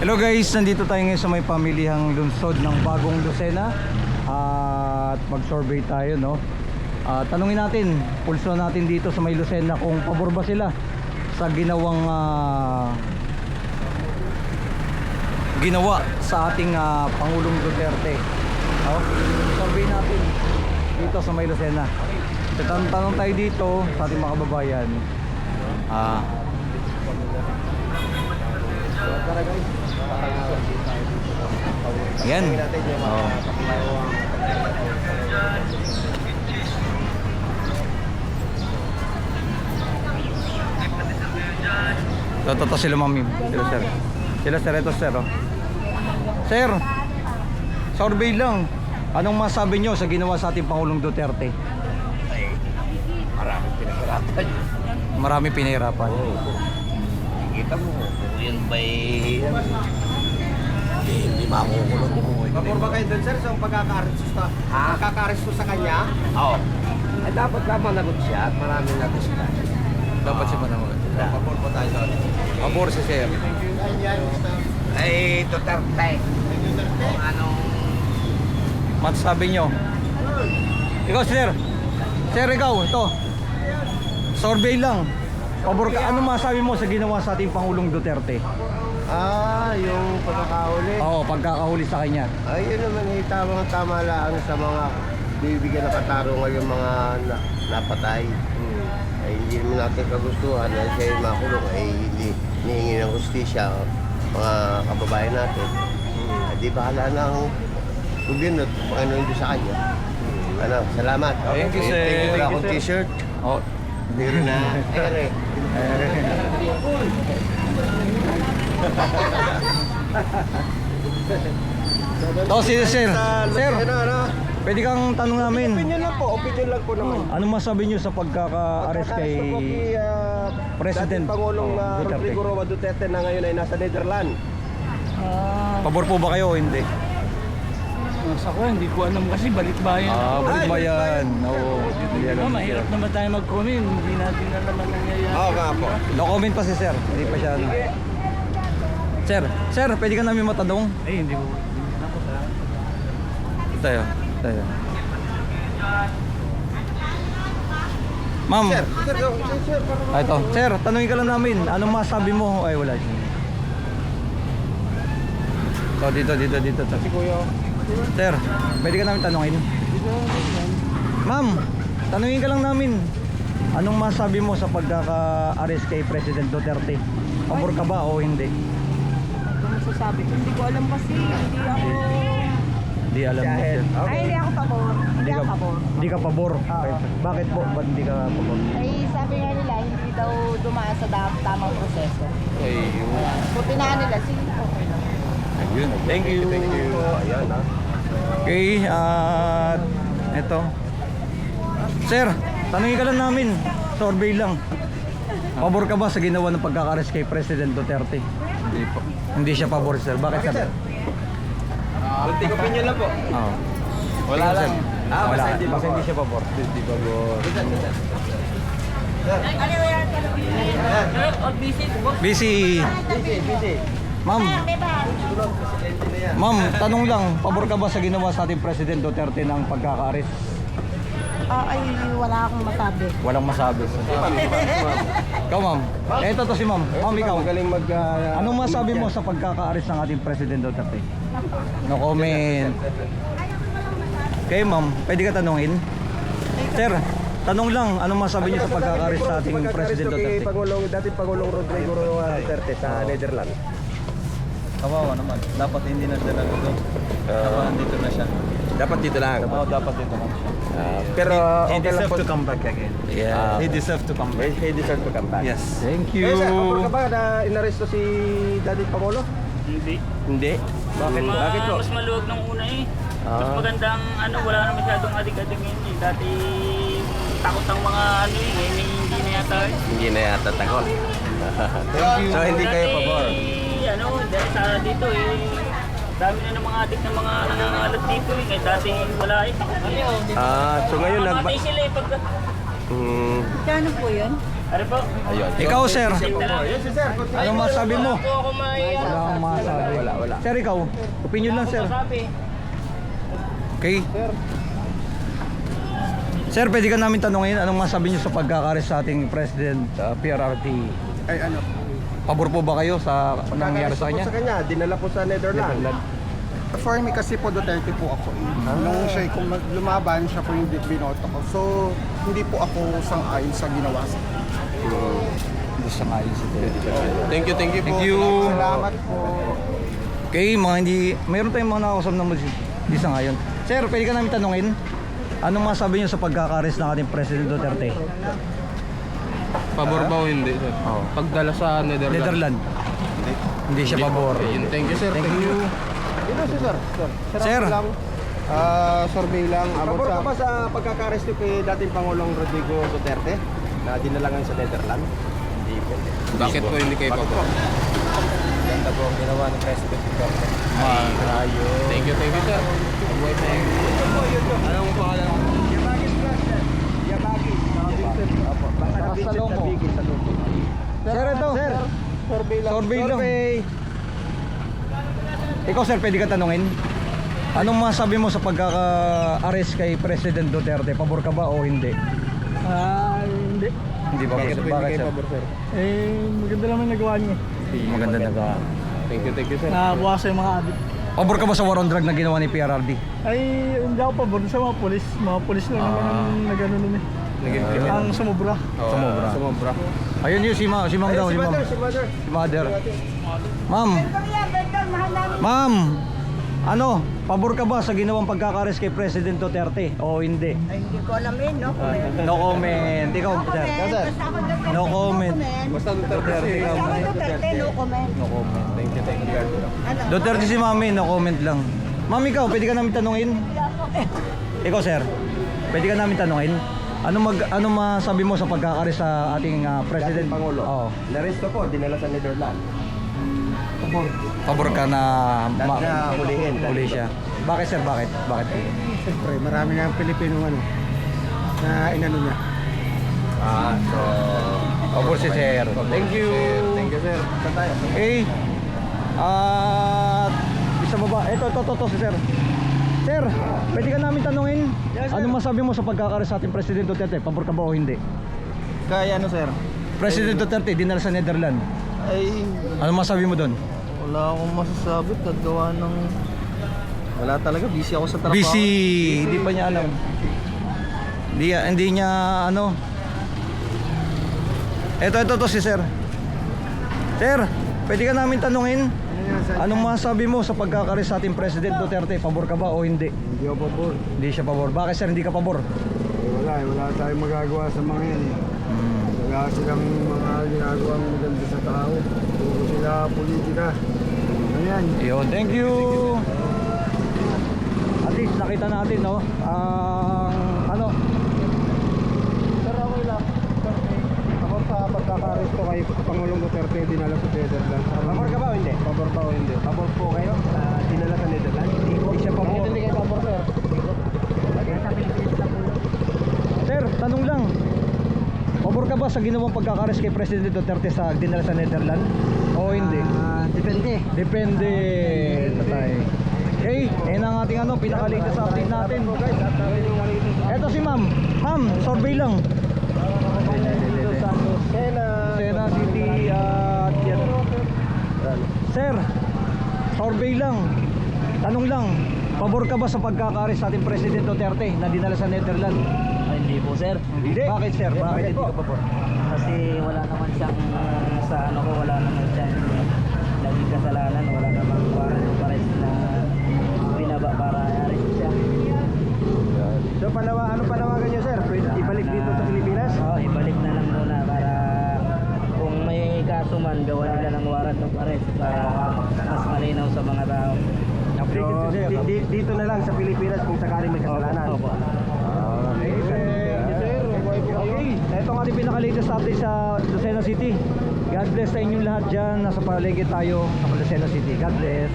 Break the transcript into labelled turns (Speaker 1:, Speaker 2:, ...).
Speaker 1: Hello guys, nandito tayo ngayon sa may pamilihang lungsod ng Bagong Lucena at mag-survey tayo, no? Tanungin natin, pulso natin dito sa may Lucena kung pabor ba sila sa ginawang ginawa sa ating Pangulong Duterte. Survey natin dito sa may Lucena. Tanong tayo dito sa ating mga kababayan. Ayan. Toto sila mami. Sila sir. Sila sir, ito sir. Sir, survey lang. Anong masabi nyo sa ginawa sa ating Pangulong Duterte?
Speaker 2: Ay, maraming pinahirapan.
Speaker 1: Maraming pinahirapan.
Speaker 2: Kita mo, kung yun ba'y hindi makukulong mo.
Speaker 3: Pabor ba kayo dun, sir, sa pagkaka-arresto sa kanya?
Speaker 2: Oo. Ay, dapat lang managot siya at maraming natiskan.
Speaker 1: Dapat siya managot.
Speaker 3: Pabor po tayo doon.
Speaker 1: Pabor si sir.
Speaker 2: Ay, Duterte. Kung anong...
Speaker 1: Masasabi nyo? Ikaw sir. Sir, ikaw, ito. Survey lang. Pabor ka. Ano masabi mo sa ginawa sa ating Pangulong Duterte?
Speaker 3: Yung pagkakahuli.
Speaker 1: Oo, pagkakahuli sa kanya.
Speaker 3: Ay, yun naman, tama lang sa mga bibigyan ng katarungan yung mga napatay. Ay, hindi naman natin kagustuhan na siya yung makulong ay hindi hinihingi ng hustisya mga kababayan natin. Di bahala na ang gobyerno at ano yung sa kanya. Salamat.
Speaker 1: Thank you, sir.
Speaker 3: Thank you,
Speaker 1: Thank you,
Speaker 3: akong
Speaker 1: sir.
Speaker 3: t-shirt.
Speaker 1: Oh,
Speaker 3: Hindi rin na.
Speaker 1: to si sir. Sir,
Speaker 3: Ano?
Speaker 1: pwede kang tanong namin.
Speaker 3: Opinion lang po, opinion lang po naman.
Speaker 1: Ano masabi nyo sa pagkaka-arrest kay President
Speaker 3: dating Pangulong
Speaker 1: Duterte?
Speaker 3: Rodrigo Roa Duterte na ngayon ay nasa Netherlands.
Speaker 1: Pabor po ba kayo o hindi?
Speaker 4: Sa ko, hindi ko alam kasi balikbayan.
Speaker 1: Balik ba yan? Oo. Hindi alam.
Speaker 4: Mahirap naman tayo mag-comment. Hindi natin alam ang nangyayari.
Speaker 3: Oo nga po.
Speaker 1: No comment pa si sir. Hindi pa siya. Sir, pwede ka namin matanong?
Speaker 4: Ay, hindi ko.
Speaker 1: Tayo. Ma'am.
Speaker 3: Sir,
Speaker 1: Ito. Sir, tanungin ka lang namin. Anong masabi mo? Ay, wala siya. So, dito.
Speaker 3: si Kuya.
Speaker 1: Sir, pwede ka namin tanungin? Ma'am, tanungin ka lang namin. Anong masabi mo sa pagkaka-arrest kay President Duterte? Pabor ka ba o hindi?
Speaker 5: Ano masasabi ko? Hindi ko alam kasi
Speaker 1: Hindi alam mo, sir.
Speaker 5: hindi ako pabor. Hindi ako pabor.
Speaker 1: Hindi ka pabor? Okay. Bakit po? Ba't hindi ka pabor?
Speaker 5: Ay, sabi nga nila, hindi daw dumaan sa tamang proseso. Buti na nila, sige po.
Speaker 1: Thank you.
Speaker 3: Ayan ha.
Speaker 1: Okay, eto. Sir, tanungin ka lang namin. Survey lang. Pabor ka ba sa ginawa ng pagkaka-arrest kay President Duterte? Hindi po. Hindi siya pabor, sir. Bakit sir?
Speaker 3: Kunting opinion lang po.
Speaker 1: Oo.
Speaker 3: Wala
Speaker 1: Ikaw,
Speaker 3: lang.
Speaker 1: sir? Wala. Basta hindi siya pabor.
Speaker 3: Hindi pabor.
Speaker 1: Busy. Ma'am, tanong lang. Pabor ka ba sa ginawa sa ating President Duterte ng pagkaka-arrest?
Speaker 5: Ay, wala akong masabi.
Speaker 1: Walang masabi. Ikaw, ma'am. Ito to si ma'am. Ma'am, ikaw.
Speaker 3: Magaling mag...
Speaker 1: Anong masabi mo sa pagkaka-arrest ng ating President Duterte? No comment. Okay, ma'am. Pwede ka tanungin? Sir, tanong lang. Anong masabi niyo sa pagkaka-arrest sa ating President Duterte?
Speaker 3: Dating Pangulong Rodrigo Roa Duterte sa Netherlands.
Speaker 1: Kawawa naman. Dapat hindi na siya nandito. Dapat nandito na siya.
Speaker 3: Dapat dito lang.
Speaker 1: Oo, dapat dito na siya.
Speaker 3: Pero
Speaker 1: He
Speaker 3: okay lang
Speaker 1: deserve
Speaker 3: po.
Speaker 1: to come back again.
Speaker 3: Yeah.
Speaker 1: He deserve to come back.
Speaker 3: He deserve to come back.
Speaker 1: Yes. Thank you.
Speaker 3: Sir, pabor ka ba na inaresto si dating Pangulo?
Speaker 4: Hindi.
Speaker 3: Hindi. Bakit? Bakit po?
Speaker 4: Mas maluwag nung una eh. Mas
Speaker 3: Ah.
Speaker 4: magandang wala na masyadong adik-adik ngayon eh. Dati takot ang mga ngayon hindi na yata eh.
Speaker 3: Hindi na yata takot.
Speaker 1: Thank you.
Speaker 3: So hindi kayo
Speaker 4: Dati,
Speaker 3: pabor?
Speaker 4: dahil sa dito eh. Dami na ng mga adik na mga nangangalat dito eh. Kahit dati wala eh.
Speaker 3: So ngayon
Speaker 4: Namatay sila eh pag...
Speaker 5: Kano po yun?
Speaker 4: Ano po?
Speaker 3: Ayun.
Speaker 1: Ikaw, sir.
Speaker 4: Yes,
Speaker 3: sir.
Speaker 1: Anong masabi mo?
Speaker 4: Wala po ako may...
Speaker 1: Wala akong masabi. Sir, ikaw, opinion lang, sir.
Speaker 4: Sabi,
Speaker 1: Okay. Sir, pwede ka namin tanungin anong masabi niyo sa pagkaka-arrest sa ating President PRRD?
Speaker 3: Ay ano?
Speaker 1: Pabor po ba kayo sa nangyari sa kanya?
Speaker 3: Sa kanya, dinala po sa Netherlands.
Speaker 6: For me kasi po Duterte po ako eh. Nung siya kung lumaban, siya po yung binoto ko. So, hindi po ako sang-ayon sa ginawa sa
Speaker 1: Hindi sa ngayon si
Speaker 3: Thank you po.
Speaker 1: Thank you.
Speaker 6: Salamat po.
Speaker 1: Okay, mga hindi, mayroon tayong mga nakakasam na hindi sa ngayon. Sir, pwede ka namin tanungin anong masabi niyo sa pagkaka-arrest ng ating President Duterte?
Speaker 2: Pabor ba o hindi, sir?
Speaker 1: Oo.
Speaker 2: Pagdala sa Netherlands.
Speaker 1: Netherlands. Hindi siya pabor.
Speaker 2: Ayun, thank you, sir.
Speaker 1: Thank you.
Speaker 3: Ito si sir.
Speaker 1: Sir.
Speaker 3: Survey lang. Pabor ka ba sa pagkaka-arrest kay dating Pangulong Rodrigo Duterte na dinalangan sa Netherlands? Hindi po.
Speaker 2: Bakit po hindi kayo pabor?
Speaker 3: Ganda po ang ginawa ng President Duterte.
Speaker 2: Thank you, sir.
Speaker 3: Anong pangalan? Yabagi.
Speaker 1: Sa Lomo. Sir, ito. Sir,
Speaker 3: Survey lang.
Speaker 1: survey lang. Ikaw, sir, pwede ka tanungin? Anong masabi mo sa pagkaka-arrest kay President Duterte? Pabor ka ba o hindi?
Speaker 7: Hindi.
Speaker 1: Hindi ba?
Speaker 3: Bakit po hindi kayo pabor, sir?
Speaker 7: Maganda naman nagawa niya.
Speaker 1: Maganda na.
Speaker 2: Thank you, sir.
Speaker 7: Nakabukas yung mga adik.
Speaker 1: Pabor ka ba sa war on drug na ginawa ni PRRD?
Speaker 7: Ay, hindi ako pabor sa mga polis. Mga polis lang naman ang nag-ano nun eh. Ang sumubra.
Speaker 1: Sumobra. Ayun yun, si Ma'am daw, si Ma'am. Si Mother. Ma'am. Ma'am. Ano, pabor ka ba sa ginawang pagkaka-arrest kay President Duterte o hindi?
Speaker 5: Ay, hindi ko alam yun, no comment.
Speaker 1: No comment. Ikaw, sir. Sir. No comment.
Speaker 3: Basta Duterte.
Speaker 5: Basta ako Duterte, no comment.
Speaker 1: No comment.
Speaker 3: Thank you.
Speaker 5: Ano?
Speaker 1: Duterte si Mami, no comment lang. Ma'am, ikaw, pwede ka namin tanungin? Ikaw, sir. Pwede ka namin tanungin? Ano masabi mo sa pagkaka-arrest sa ating President?
Speaker 3: Pangulo.
Speaker 1: Oo.
Speaker 3: Naresto po, dinala sa Netherlands.
Speaker 1: Pabor ka na
Speaker 3: Na hulihin.
Speaker 1: huli siya. Bakit, sir? Bakit?
Speaker 6: Siyempre, marami na ang Pilipino na inano niya.
Speaker 3: So...
Speaker 1: Pabor si sir. Thank you.
Speaker 3: Thank you, sir. Saan tayo?
Speaker 1: Okay. At isa ba ba? Ito si sir. Sir, pwede ka namin tanungin? Ano masabi mo sa pagkaka-arrest sa ating President Duterte? Pabor ka ba o hindi?
Speaker 7: Kaya ano sir?
Speaker 1: President Duterte, dinala sa Netherlands.
Speaker 7: Ay,
Speaker 1: Ano masabi mo doon?
Speaker 7: wala akong masasabi. Nagawa ng... Wala talaga. Busy ako sa trabaho.
Speaker 1: Busy. Hindi pa niya alam. Hindi niya ano. Ito si sir. Sir, pwede ka namin tanungin? Anong masabi mo sa pagkaka-arrest sa ating President Duterte? Pabor ka ba o hindi?
Speaker 6: Hindi ako pabor.
Speaker 1: Hindi siya pabor. Bakit, sir, hindi ka pabor?
Speaker 6: Wala tayong magagawa sa mga yan eh. Wala silang mga ginagawang maganda sa tao. Puro sila politika. Ayan.
Speaker 1: Yun, thank you. At least nakita natin, no? Ano?
Speaker 6: Sir, okay lang. Ako sa pagkaka-aresto kay Pangulong Duterte, dinala sa Netherlands.
Speaker 3: Pabor ka ba o hindi?
Speaker 6: Pabor pa o hindi?
Speaker 3: Pabor po kayo na dinala sa Netherlands? Hindi siya pabor.
Speaker 6: Bakit hindi kayo pabor, sir?
Speaker 1: Sir, tanong lang. Pabor ka ba sa ginawang pagkaka-arrest kay President Duterte sa dinala sa Netherlands? O hindi?
Speaker 6: Depende.
Speaker 1: Depende. Tatay. Okay, yan ang ating pinaka-latest update natin. Eto si ma'am. Ma'am, survey lang. Sena City at yan. Sir, survey lang. Tanong lang. Pabor ka ba sa pagkaka-arrest sa ating President Duterte na dinala sa Netherlands?
Speaker 4: hindi po sir.
Speaker 1: Hindi. Bakit, sir? Bakit hindi ka pabor?
Speaker 4: Kasi wala naman siyang sa ano ko, wala naman siyang naging kasalanan, wala namang warrant of arrest na binaba para i-arrest siya.
Speaker 3: So ano panawagan niyo, sir? Ibalik dito sa Pilipinas?
Speaker 4: Oo, ibalik na lang muna para kung may kaso man, gawa nila ng warrant of arrest para mas malinaw sa mga tao.
Speaker 3: So, dito na lang sa Pilipinas kung sakaling may kasalanan.
Speaker 4: Opo.
Speaker 1: Okay, ito ang ating pinaka-latest update sa Lucena City. God bless sa inyong lahat dyan. Nasa paligid tayo sa Lucena City. God bless.